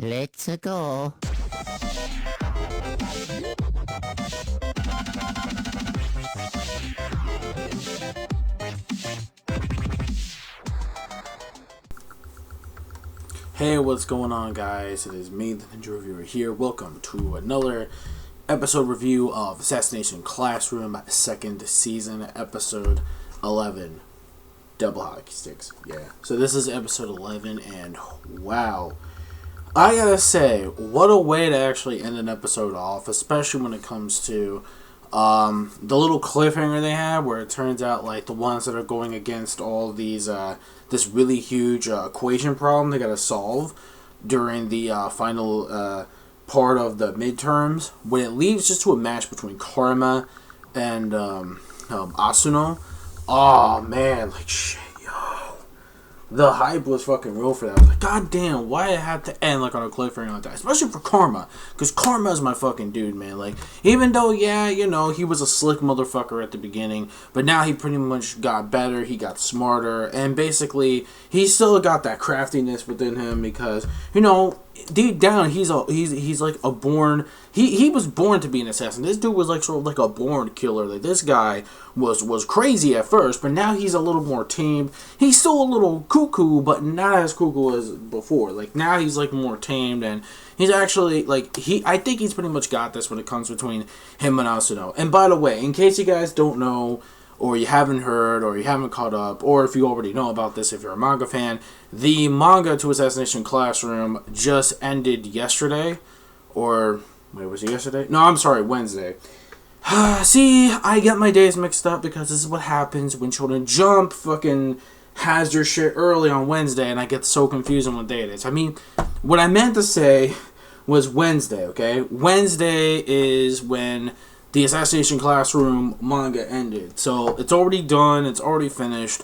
Let's go. Hey, what's going on, guys? It is me, the Ninja Reviewer here. Welcome to another episode review of Assassination Classroom, second season, episode 11. Double hockey sticks, yeah. So this is episode 11, and wow. I gotta say, what a way to actually end an episode off, especially when it comes to the little cliffhanger they have, where it turns out like the ones that are going against all these this really huge equation problem they gotta solve during the final part of the midterms, when it leads just to a match between Karma and ASUNO. Oh man, like shit. The hype was fucking real for that. I was like, god damn, why it had to end like on a cliffhanger like that? Especially for Karma. Because Karma's my fucking dude, man. Like, even though, yeah, you know, he was a slick motherfucker at the beginning, but now he pretty much got better, he got smarter, and basically, he still got that craftiness within him because, you know, deep down, he's like a born... He was born to be an assassin. This dude was like sort of like a born killer. Like, this guy was crazy at first, but now he's a little more tamed. He's still a little cuckoo, but not as cuckoo as before. Like, now he's like more tamed, and he's actually like I think he's pretty much got this when it comes between him and Asano. And by the way, in case you guys don't know, or you haven't heard, or you haven't caught up, or if you already know about this, if you're a manga fan, the manga to Assassination Classroom just ended yesterday, or... Wait, was it yesterday? No, I'm sorry, Wednesday. See, I get my days mixed up because this is what happens when Shonen Jump fucking has their shit early on Wednesday, and I get so confused on what day it is. I mean, what I meant to say was Wednesday, okay? Wednesday is when the Assassination Classroom manga ended. So, it's already done, it's already finished.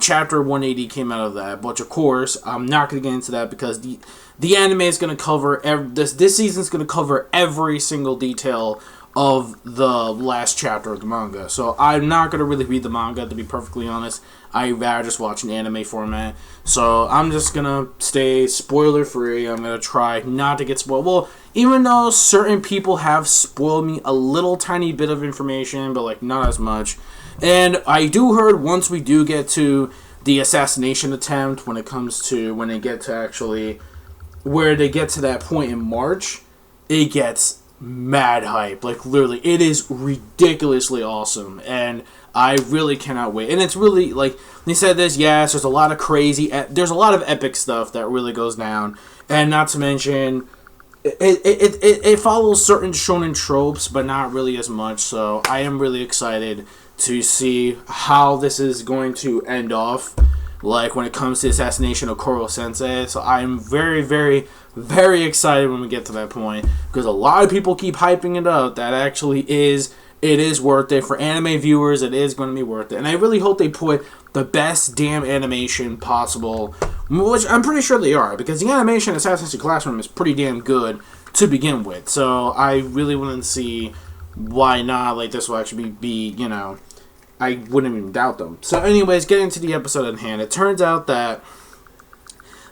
Chapter 180 came out of that, but of course, I'm not going to get into that because the anime is going to cover this season is going to cover every single detail of the last chapter of the manga. So I'm not going to really read the manga, to be perfectly honest. I'd rather just watch an anime format. So I'm just going to stay spoiler free. I'm going to try not to get spoiled. Well, even though certain people have spoiled me a little tiny bit of information, but like not as much. And I do heard once we do get to the assassination attempt, when they get to actually where they get to that point in March, it gets mad hype. Like, literally, it is ridiculously awesome, and I really cannot wait. And it's really, like, they said this, yes, there's a lot of there's a lot of epic stuff that really goes down, and not to mention, it follows certain shonen tropes, but not really as much, so I am really excited to see how this is going to end off, like when it comes to the assassination of Koro Sensei. So I'm very, very, very excited when we get to that point, because a lot of people keep hyping it up. That actually it is worth it. For anime viewers, it is going to be worth it. And I really hope they put the best damn animation possible, which I'm pretty sure they are, because the animation in Assassination Classroom is pretty damn good to begin with. So I really want to see why not, like, this will actually be, you know, I wouldn't even doubt them. So anyways, getting to the episode at hand, it turns out that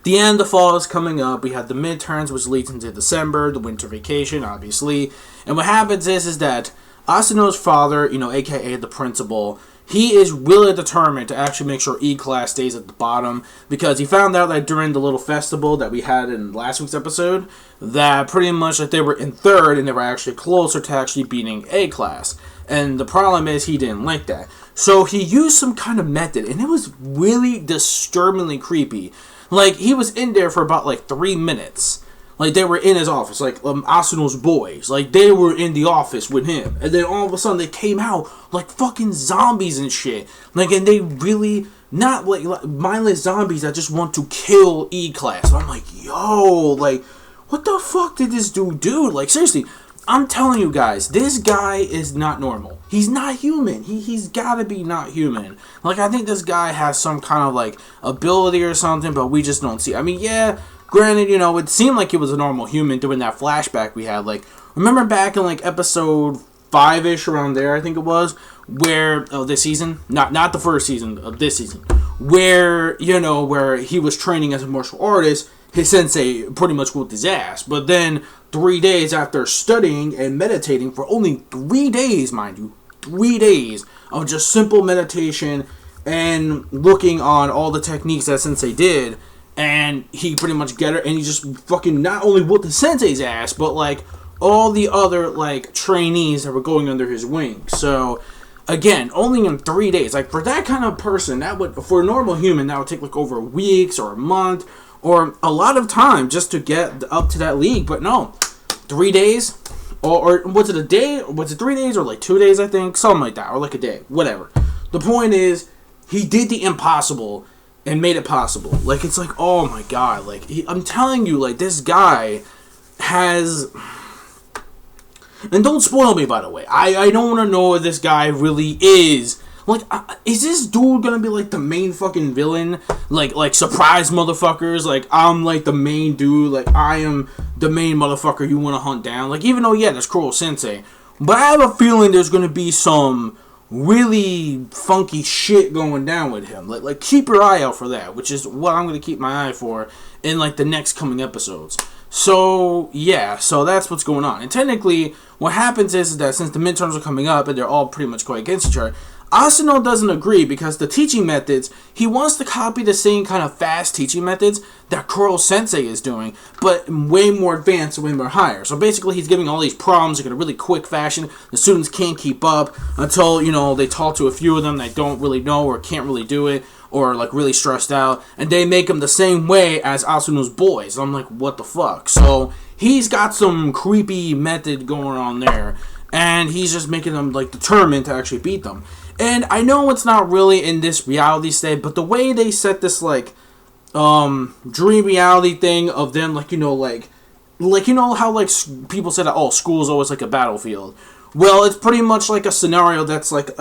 the end of fall is coming up. We had the midterms, which leads into December, the winter vacation, obviously. And what happens is that Asuno's father, you know, aka the principal, he is really determined to actually make sure E-Class stays at the bottom, because he found out that during the little festival that we had in last week's episode, that pretty much that they were in third and they were actually closer to actually beating A-Class. And the problem is he didn't like that. So he used some kind of method, and it was really disturbingly creepy. Like, he was in there for about like 3 minutes. Like, they were in his office, like Asuno's boys. Like, they were in the office with him. And then all of a sudden they came out like fucking zombies and shit. Like, and they really, not like mindless zombies that just want to kill E-Class. I'm like, yo, like, what the fuck did this dude do? Like, seriously, I'm telling you guys, this guy is not normal. He's not human. He's gotta be not human. Like, I think this guy has some kind of, like, ability or something, but we just don't see. I mean, yeah, granted, you know, it seemed like he was a normal human doing that flashback we had. Like, remember back in, like, episode 5-ish around there, I think it was, where this season, not the first season of this season, where where he was training as a martial artist, his sensei pretty much whooped his ass. But then 3 days after studying and meditating for only 3 days, mind you, 3 days of just simple meditation and looking on all the techniques that sensei did, and he pretty much get it, and he just fucking not only whooped the sensei's ass, but like all the other like trainees that were going under his wing. So again, only in 3 days. Like for that kind of person, that would, for a normal human, that would take like over weeks or a month or a lot of time just to get up to that league. But no, 3 days, or was it a day? Was it 3 days or like 2 days? I think something like that, or like a day, whatever. The point is, he did the impossible and made it possible. Like, it's like, oh my god, like, I'm telling you, like, this guy has... And don't spoil me, by the way. I don't want to know what this guy really is. Like, is this dude gonna be, like, the main fucking villain? Like, surprise motherfuckers? Like, I'm, like, the main dude. Like, I am the main motherfucker you want to hunt down. Like, even though, yeah, there's Cruel Sensei. But I have a feeling there's gonna be some really funky shit going down with him. Like keep your eye out for that, which is what I'm going to keep my eye for in like the next coming episodes. So yeah, so that's what's going on. And technically what happens is that since the midterms are coming up and they're all pretty much going against each other, ASUNO doesn't agree because the teaching methods, he wants to copy the same kind of fast teaching methods that Kuro Sensei is doing, but way more advanced and way more higher. So basically he's giving all these problems like in a really quick fashion. The students can't keep up until, they talk to a few of them that don't really know or can't really do it, or like really stressed out, and they make them the same way as ASUNO's boys. I'm like, what the fuck? So he's got some creepy method going on there, and he's just making them like determined to actually beat them. And I know it's not really in this reality state, but the way they set this like dream reality thing of them, like how like people say that, oh, school is always like a battlefield. Well, it's pretty much like a scenario that's like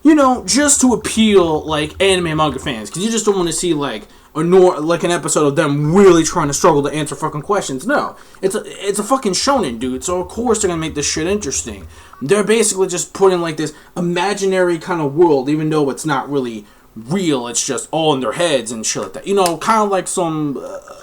just to appeal like anime and manga fans, because you just don't want to see like an episode of them really trying to struggle to answer fucking questions. No, it's a fucking shonen, dude. So of course they're gonna make this shit interesting. They're basically just putting like this imaginary kind of world, even though it's not really real. It's just all in their heads and shit like that. Kind of like some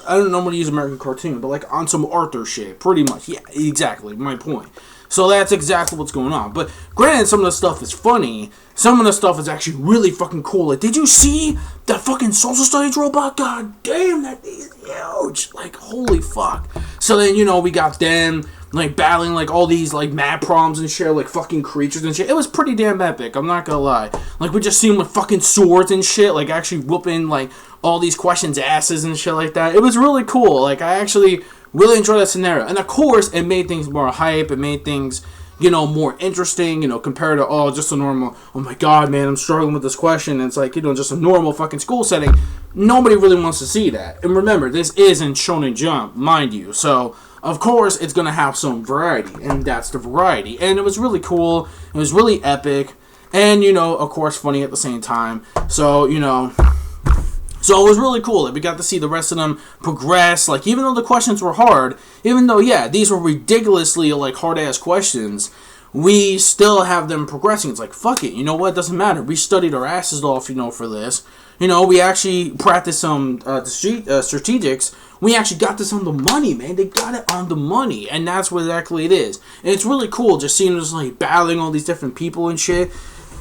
I don't know what to use American cartoon, but like on some Arthur shit, pretty much. Yeah, exactly. My point. So that's exactly what's going on. But granted, some of the stuff is funny. Some of the stuff is actually really fucking cool. Like, did you see that fucking social studies robot? God damn, that is huge. Like, holy fuck. So then, we got them, like, battling, like, all these, like, mad problems and shit, like, fucking creatures and shit. It was pretty damn epic, I'm not gonna lie. Like, we just see them with fucking swords and shit, like, actually whooping, like, all these questions' asses and shit like that. It was really cool. Like, I actually really enjoyed that scenario. And, of course, it made things more hype. It made things, more interesting, compared to, just a normal, oh my god, man, I'm struggling with this question. And it's like, just a normal fucking school setting. Nobody really wants to see that. And remember, this is in Shonen Jump, mind you. So, of course, it's going to have some variety. And that's the variety. And it was really cool. It was really epic. And, of course, funny at the same time. So, So it was really cool. Like, we got to see the rest of them progress. Like, even though the questions were hard, even though, yeah, these were ridiculously, like, hard-ass questions, we still have them progressing. It's like, fuck it. You know what? It doesn't matter. We studied our asses off, for this. We actually practiced some strategics. We actually got this on the money, man. They got it on the money. And that's what exactly it is. And it's really cool just seeing us, like, battling all these different people and shit.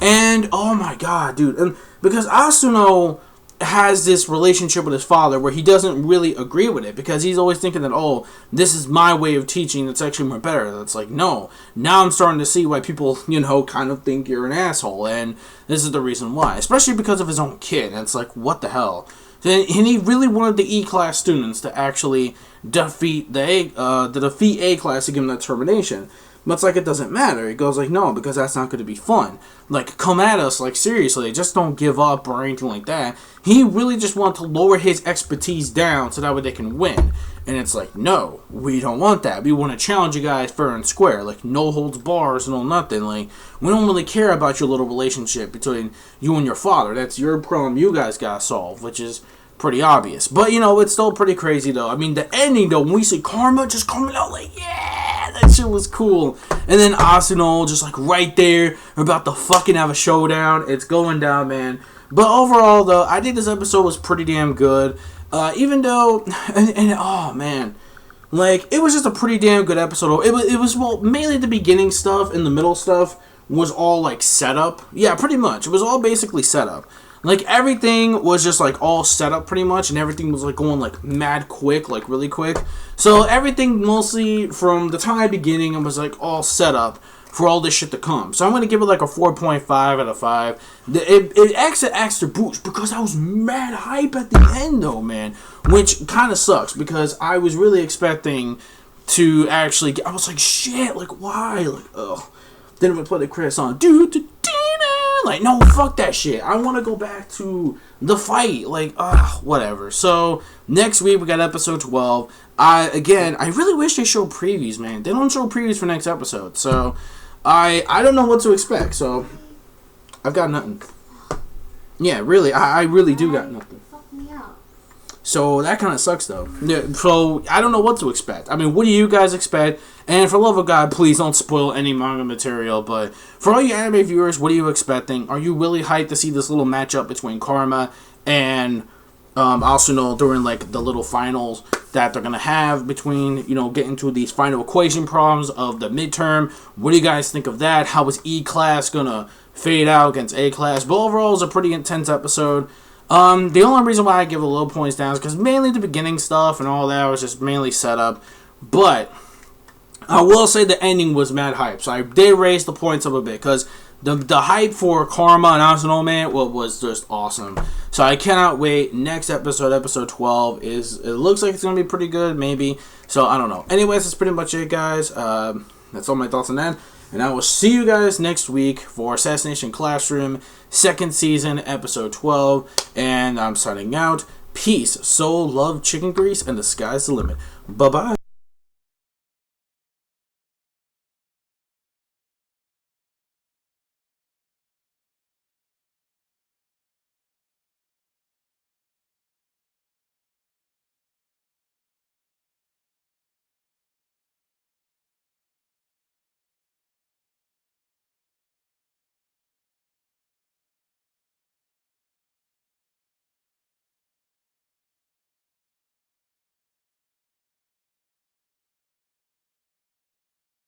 And, oh my god, dude. And because ASUNO has this relationship with his father where he doesn't really agree with it, because he's always thinking that, oh, this is my way of teaching that's actually more better. That's like, no. Now I'm starting to see why people, kind of think you're an asshole, and this is the reason why. Especially because of his own kid. And it's like, what the hell? And he really wanted the E-class students to actually defeat defeat A-class to give him that termination. But it's like, it doesn't matter. He goes like, no, because that's not going to be fun. Like, come at us, like, seriously. Just don't give up or anything like that. He really just wanted to lower his expertise down so that way they can win. And it's like, no, we don't want that. We want to challenge you guys fair and square. Like, no holds bars and all nothing. Like, we don't really care about your little relationship between you and your father. That's your problem you guys got to solve, which is pretty obvious. But, it's still pretty crazy, though. I mean, the ending, though, when we see Karma just coming out like, yeah, That shit was cool. And then ASUNO just like right there. We're about to fucking have a showdown. It's going down, man. But overall, though, I think this episode was pretty damn good. Even though, and oh man, like it was just a pretty damn good episode. It was well, mainly the beginning stuff and the middle stuff was all like set up. Yeah, pretty much. It was all basically set up. Like everything was just like all set up pretty much, and everything was like going like mad quick, like really quick. So everything mostly from the time beginning was like all set up for all this shit to come. So I'm gonna give it like a 4.5 out of 5. It acts an extra boost because I was mad hype at the end though, man, which kind of sucks because I was really expecting to actually. I was like, shit, like why, like ugh. Then we play the credit song, like no, fuck that shit. I want to go back to the fight, like whatever. So next week we got episode 12. I really wish they showed previews, man. They don't show previews for next episode, so I don't know what to expect. So I've got nothing. Yeah, really, I really do got nothing. So that kind of sucks, though. Yeah, so I don't know what to expect. I mean, what do you guys expect? And for the love of God, please don't spoil any manga material. But for all you anime viewers, what are you expecting? Are you really hyped to see this little matchup between Karma and ASUNO during like the little finals that they're gonna have between, you know, getting to these final equation problems of the midterm? What do you guys think of that? How is E class gonna fade out against A class? But overall, it's a pretty intense episode. The only reason why I give it a little points down is because mainly the beginning stuff and all that was just mainly set up. But I will say the ending was mad hype, so I did raise the points up a bit because the hype for Karma and ASUNO, man, was just awesome. So I cannot wait. Next episode, episode 12, it looks like it's gonna be pretty good, maybe. So I don't know. Anyways, that's pretty much it, guys. That's all my thoughts on that. And I will see you guys next week for Assassination Classroom, 2nd season, episode 12. And I'm signing out. Peace, soul, love, chicken grease, and the sky's the limit. Bye-bye.